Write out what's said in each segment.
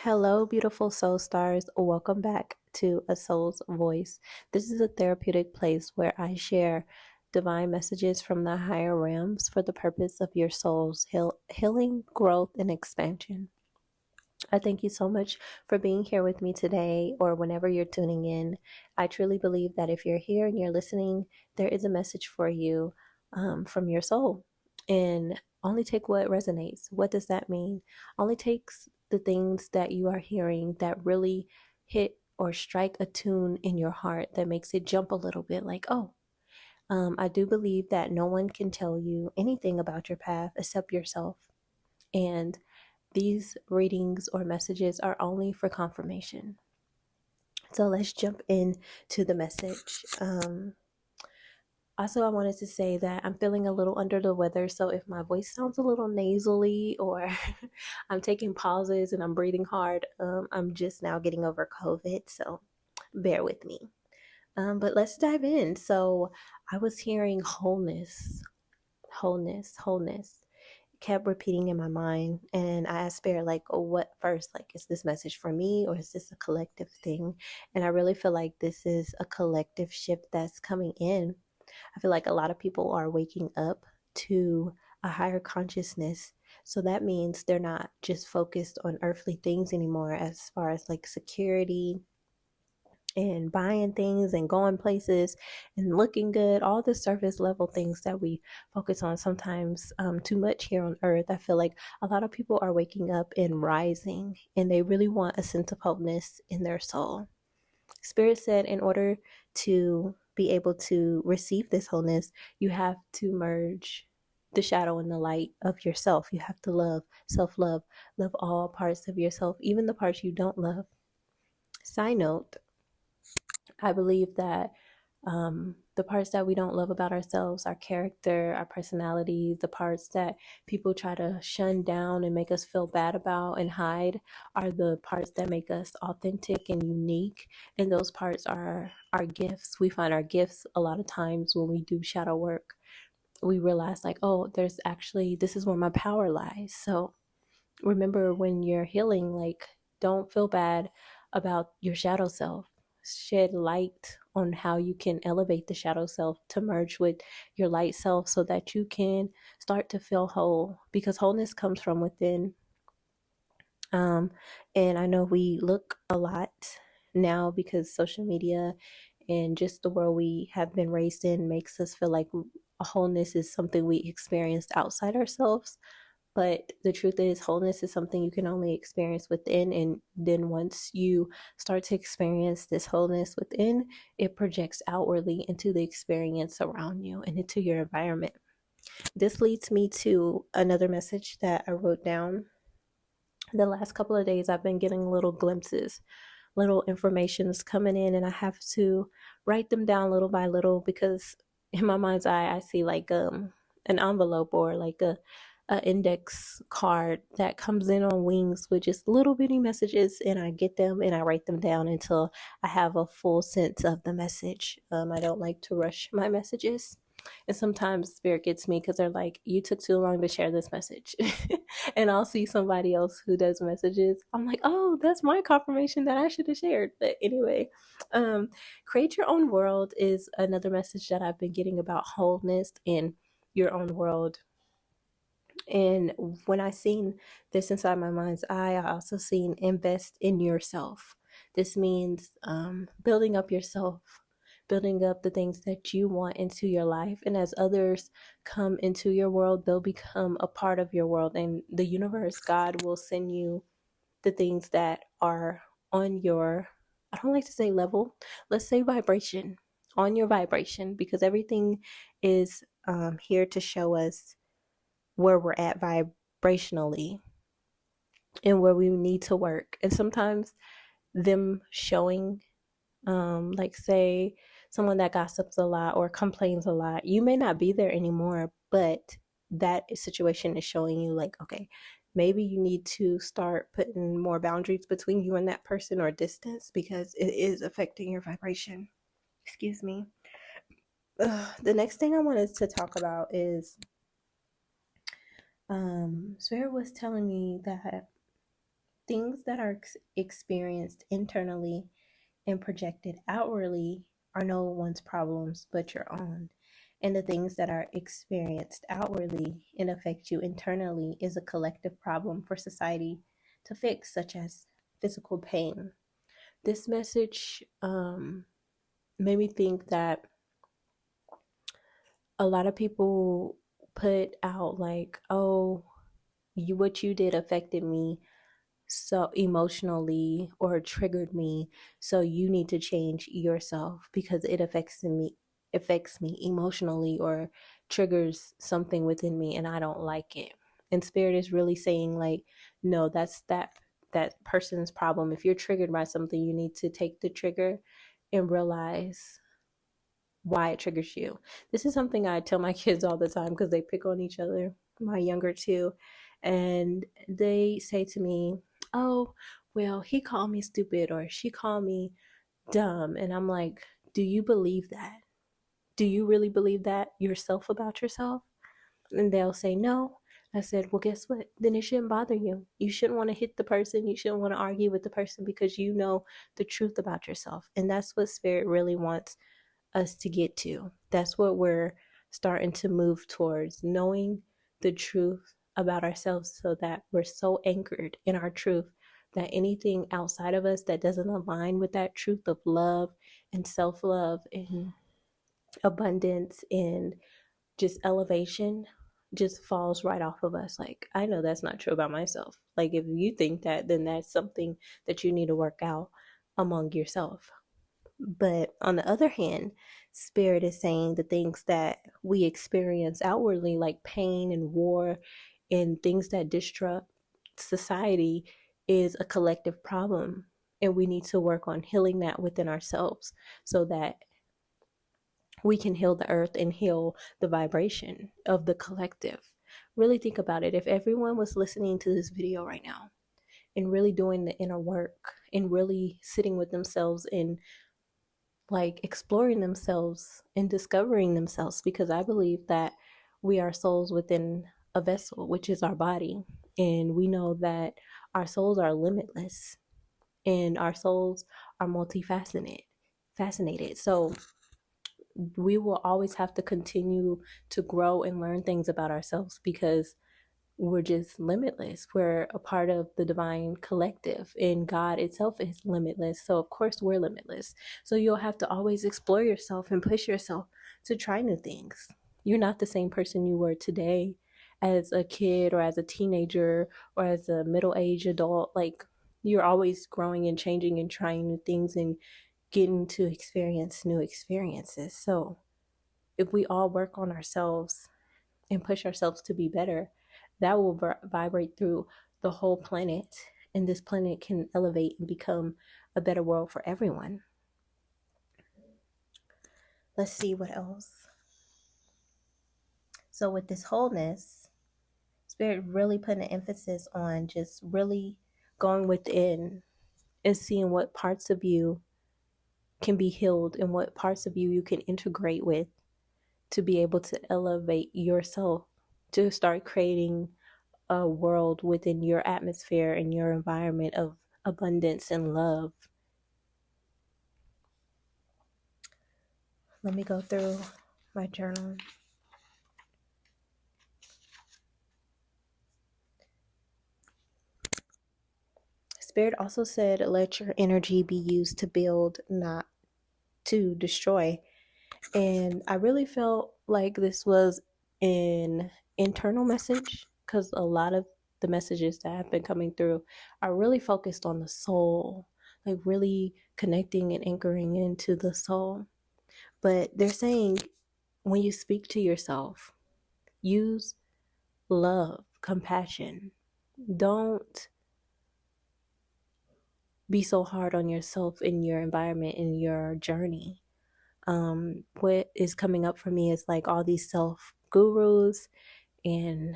Hello, beautiful soul stars. Welcome back to A Soul's Voice. This is a therapeutic place where I share divine messages from the higher realms for the purpose of your soul's healing, growth, and expansion. I thank you so much for being here with me today or whenever you're tuning in. I truly believe that if you're here and you're listening, there is a message for you from your soul. And only take what resonates. What does that mean? Only takes the things that you are hearing that really hit or strike a tune in your heart that makes it jump a little bit like, oh, I do believe that no one can tell you anything about your path except yourself. And these readings or messages are only for confirmation. So let's jump into the message. Also, I wanted to say that I'm feeling a little under the weather. So if my voice sounds a little nasally or I'm taking pauses and I'm breathing hard, I'm just now getting over COVID. So bear with me. But let's dive in. So I was hearing wholeness, wholeness, wholeness kept repeating in my mind, and I asked Spirit, like, oh, what first, like, is this message for me or is this a collective thing? And I really feel like this is a collective shift that's coming in. I feel like a lot of people are waking up to a higher consciousness, so that means they're not just focused on earthly things anymore, as far as like security and buying things and going places and looking good, all the surface level things that we focus on sometimes too much here on earth. I feel like a lot of people are waking up and rising, and they really want a sense of wholeness in their soul. Spirit said in order to be able to receive this wholeness, you have to merge the shadow and the light of yourself. You have to love, self-love, love all parts of yourself, even the parts you don't love. Side note, I believe that the parts that we don't love about ourselves, our character, our personality, the parts that people try to shun down and make us feel bad about and hide, are the parts that make us authentic and unique. And those parts are our gifts. We find our gifts a lot of times when we do shadow work. We realize, like, oh, there's actually, this is where my power lies. So remember, when you're healing, like, don't feel bad about your shadow self. Shed light on how you can elevate the shadow self to merge with your light self so that you can start to feel whole, because wholeness comes from within. And I know we look a lot now because social media and just the world we have been raised in makes us feel like a wholeness is something we experienced outside ourselves. But the truth is, wholeness is something you can only experience within. And then once you start to experience this wholeness within, it projects outwardly into the experience around you and into your environment. This leads me to another message that I wrote down. The last couple of days, I've been getting little glimpses, little informations coming in, and I have to write them down little by little, because in my mind's eye, I see like an envelope or like a index card that comes in on wings with just little bitty messages, and I get them and I write them down until I have a full sense of the message. I don't like to rush my messages, and sometimes Spirit gets me because they're like, you took too long to share this message. And I'll see somebody else who does messages, I'm like, oh, that's my confirmation that I should have shared. But anyway, create your own world is another message that I've been getting about wholeness in your own world. And when I seen this inside my mind's eye, I also seen invest in yourself. This means building up yourself, building up the things that you want into your life. And as others come into your world, they'll become a part of your world. And the universe, God, will send you the things that are on your, I don't like to say level, let's say vibration, on your vibration, because everything is here to show us where we're at vibrationally and where we need to work. And sometimes them showing, like, say someone that gossips a lot or complains a lot, you may not be there anymore, but that situation is showing you, like, okay, maybe you need to start putting more boundaries between you and that person, or distance, because it is affecting your vibration. Excuse me. The next thing I wanted to talk about is Spirit was telling me that Things that are experienced internally and projected outwardly are no one's problems but your own. And the things that are experienced outwardly and affect you internally is a collective problem for society to fix, such as physical pain. This message made me think that a lot of people put out like, oh, what you did affected me so emotionally or triggered me, so you need to change yourself because it affects me emotionally or triggers something within me and I don't like it. And spirit is really saying like, no, that's that person's problem. If you're triggered by something, you need to take the trigger and realize why it triggers you. This is something I tell my kids all the time because they pick on each other, my younger two, and they say to me, oh, well, he called me stupid or she called me dumb. And I'm like, do you believe that? Do you really believe that yourself about yourself? And they'll say no. I said, well, guess what? Then it shouldn't bother you. You shouldn't want to hit the person. You shouldn't want to argue with the person because you know the truth about yourself. And that's what spirit really wants us to get to. That's what we're starting to move towards, knowing the truth about ourselves so that we're so anchored in our truth that anything outside of us that doesn't align with that truth of love and self-love and abundance and just elevation just falls right off of us. Like, I know that's not true about myself. Like, if you think that, then that's something that you need to work out among yourself. But on the other hand, spirit is saying the things that we experience outwardly, like pain and war and things that disrupt society, is a collective problem. And we need to work on healing that within ourselves so that we can heal the earth and heal the vibration of the collective. Really think about it. If everyone was listening to this video right now and really doing the inner work and really sitting with themselves and like exploring themselves and discovering themselves, because I believe that we are souls within a vessel, which is our body. And we know that our souls are limitless and our souls are multifaceted. So we will always have to continue to grow and learn things about ourselves because we're just limitless. We're a part of the divine collective, and God itself is limitless. So, of course, we're limitless. So, you'll have to always explore yourself and push yourself to try new things. You're not the same person you were today as a kid or as a teenager or as a middle-aged adult. Like, you're always growing and changing and trying new things and getting to experience new experiences. So, if we all work on ourselves and push ourselves to be better, that will vibrate through the whole planet, and this planet can elevate and become a better world for everyone. Let's see what else. So with this wholeness, spirit really putting an emphasis on just really going within and seeing what parts of you can be healed and what parts of you can integrate with to be able to elevate yourself, to start creating a world within your atmosphere and your environment of abundance and love. Let me go through my journal. Spirit also said, let your energy be used to build, not to destroy. And I really felt like this was an internal message because a lot of the messages that have been coming through are really focused on the soul, like really connecting and anchoring into the soul. But they're saying when you speak to yourself, use love, compassion. Don't be so hard on yourself in your environment, in your journey. What is coming up for me is like all these self gurus and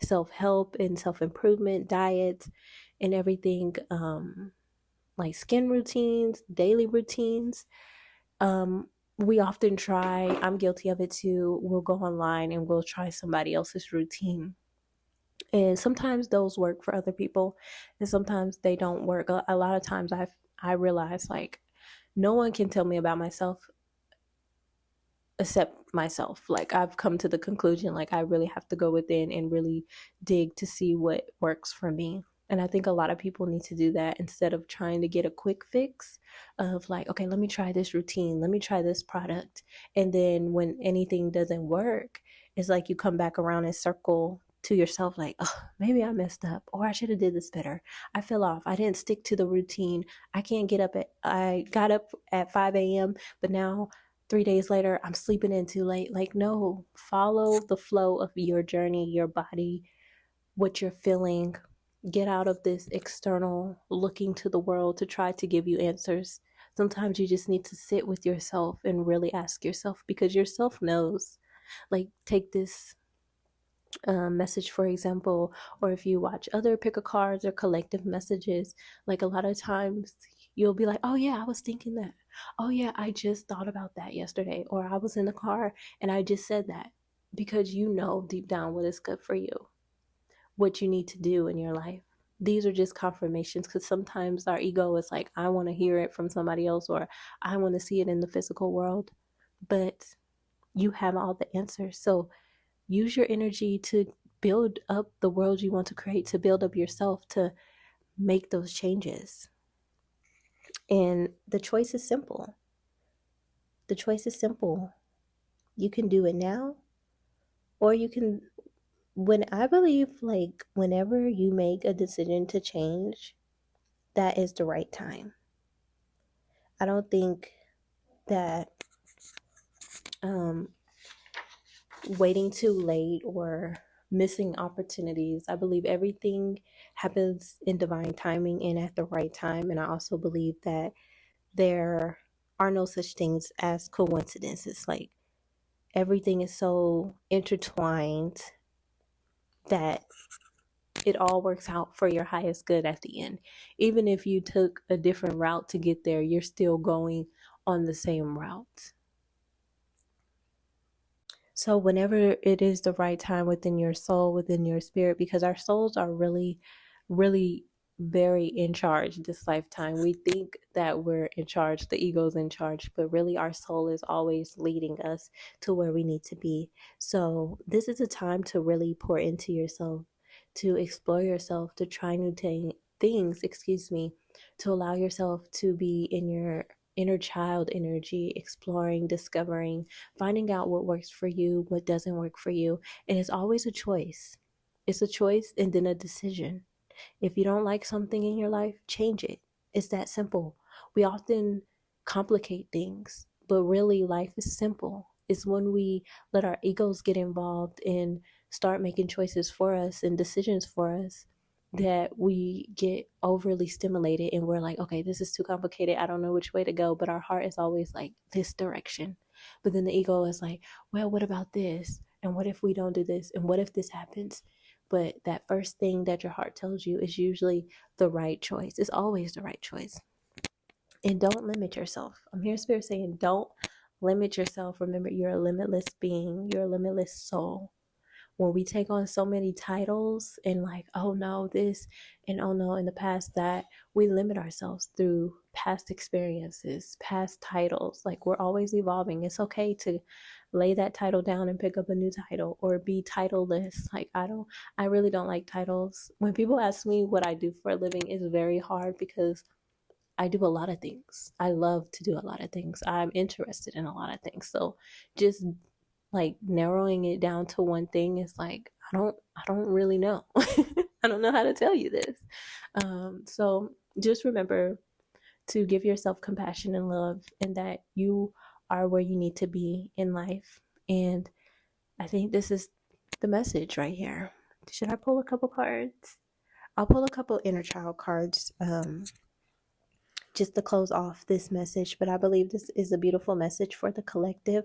self-help and self-improvement diets and everything, like skin routines, daily routines. We often try, I'm guilty of it too, we'll go online and we'll try somebody else's routine And sometimes those work for other people, and sometimes they don't work. A lot of times I realize, like, no one can tell me about myself except myself. Like, I've come to the conclusion, like, I really have to go within and really dig to see what works for me. And I think a lot of people need to do that instead of trying to get a quick fix of, like, okay, let me try this routine, let me try this product. And then when anything doesn't work, it's like you come back around and circle to yourself, like, oh, maybe I messed up, or I should have did this better. I fell off. I didn't stick to the routine. I got up at 5 a.m., but now 3 days later, I'm sleeping in too late. Like, no, follow the flow of your journey, your body, what you're feeling. Get out of this external looking to the world to try to give you answers. Sometimes you just need to sit with yourself and really ask yourself, because yourself knows. Like, take this message, for example, or if you watch other pick a cards or collective messages, like, a lot of times you'll be like, oh yeah, I was thinking that. Oh yeah, I just thought about that yesterday. Or I was in the car and I just said that, because you know deep down what is good for you, what you need to do in your life. These are just confirmations, because sometimes our ego is like, I want to hear it from somebody else, or I want to see it in the physical world. But you have all the answers. So use your energy to build up the world you want to create, to build up yourself, to make those changes. And the choice is simple. The choice is simple. You can do it now, or you can, when I believe, like, whenever you make a decision to change, that is the right time. I don't think that waiting too late or missing opportunities. I believe everything happens in divine timing and at the right time. And I also believe that there are no such things as coincidences. Like, everything is so intertwined that it all works out for your highest good at the end. Even if you took a different route to get there, you're still going on the same route. So whenever it is the right time within your soul, within your spirit, because our souls are really, really very in charge this lifetime. We think that we're in charge, the ego's in charge, but really our soul is always leading us to where we need to be. So this is a time to really pour into yourself, to explore yourself, to try new things, to allow yourself to be in your inner child energy, exploring, discovering, finding out what works for you, what doesn't work for you. And it's always a choice. It's a choice and then a decision. If you don't like something in your life, change it. It's that simple. We often complicate things, but really life is simple. It's when we let our egos get involved and start making choices for us and decisions for us that we get overly stimulated, and we're like, okay, this is too complicated. I don't know which way to go. But our heart is always like, this direction. But then the ego is like, well, what about this? And what if we don't do this? And what if this happens? But that first thing that your heart tells you is usually the right choice. It's always the right choice. And don't limit yourself. I'm here, Spirit, saying, don't limit yourself. Remember, you're a limitless being. You're a limitless soul. When we take on so many titles and, like, oh no, this, and oh no, in the past that, we limit ourselves through past experiences, past titles. Like, we're always evolving. It's okay to lay that title down and pick up a new title, or be titleless. Like, I really don't like titles. When people ask me what I do for a living, it's very hard, because I do a lot of things. I love to do a lot of things. I'm interested in a lot of things. So just, like, narrowing it down to one thing is like, I don't really know. I don't know how to tell you this. So just remember to give yourself compassion and love, and that you are where you need to be in life. And I think this is the message right here. Should I pull a couple cards? I'll pull a couple inner child cards, just to close off this message. But I believe this is a beautiful message for the collective,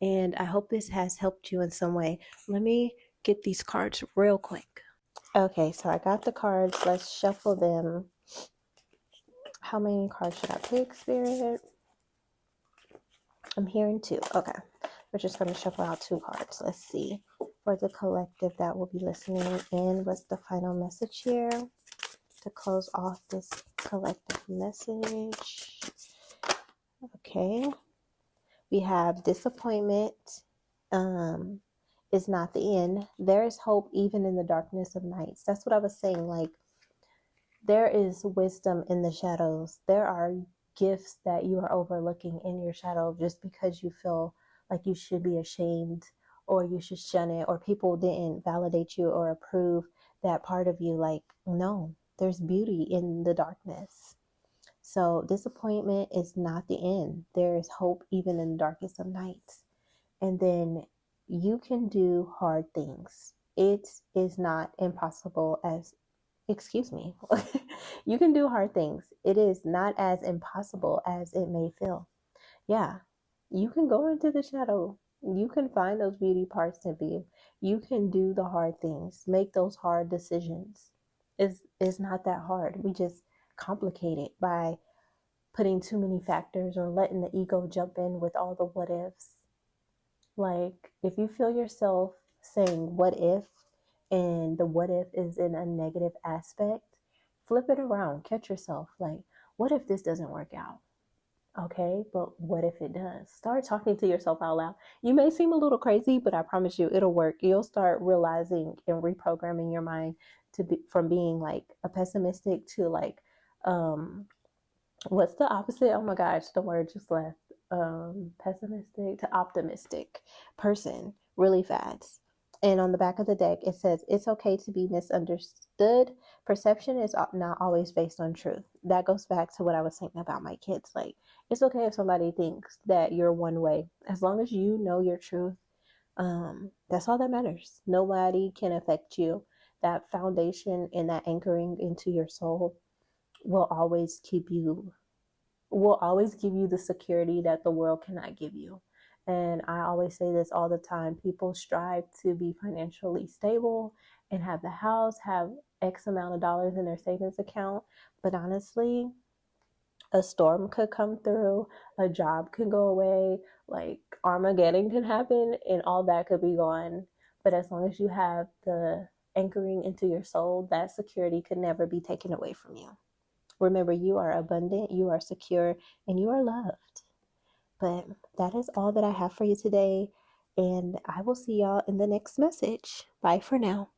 and I hope this has helped you in some way. Let me get these cards real quick. Okay, so I got the cards. Let's shuffle them. How many cards should I pick, Spirit? I'm hearing two. Okay, we're just going to shuffle out two cards. Let's see. for the collective that will be listening in. What's the final message here to close off this collective message? Okay. We have disappointment is not the end. There is hope even in the darkness of nights. That's what I was saying. Like, there is wisdom in the shadows. There are gifts that you are overlooking in your shadow just because you feel like you should be ashamed or you should shun it or people didn't validate you or approve that part of you. Like, no, there's beauty in the darkness. So disappointment is not the end. There is hope even in the darkest of nights. And then you can do hard things. It is not impossible as, excuse me, you can do hard things. It is not as impossible as it may feel. Yeah, you can go into the shadow. You can find those beauty parts of you. You can do the hard things, make those hard decisions. It's not that hard. We just complicate it by putting too many factors or letting the ego jump in with all the what ifs. Like, if you feel yourself saying what if, and the what if is in a negative aspect, flip it around. Catch yourself. Like, what if this doesn't work out? Okay, but what if it does? Start talking to yourself out loud. You may seem a little crazy, but I promise you it'll work. You'll start realizing and reprogramming your mind to be from being like a pessimistic to like what's the opposite? Oh my gosh, the word just left. Pessimistic to optimistic person really fast. And on the back of the deck, it says, it's okay to be misunderstood. Perception is not always based on truth. That goes back to what I was saying about my kids. Like, it's okay if somebody thinks that you're one way. As long as you know your truth, that's all that matters. Nobody can affect you. That foundation and that anchoring into your soul will always will always give you the security that the world cannot give you. And I always say this all the time. People strive to be financially stable and have the house, have X amount of dollars in their savings account. But honestly, a storm could come through, a job could go away, like Armageddon can happen, and all that could be gone. But as long as you have the anchoring into your soul, that security could never be taken away from you. Remember, you are abundant, you are secure, and you are loved. But that is all that I have for you today. And I will see y'all in the next message. Bye for now.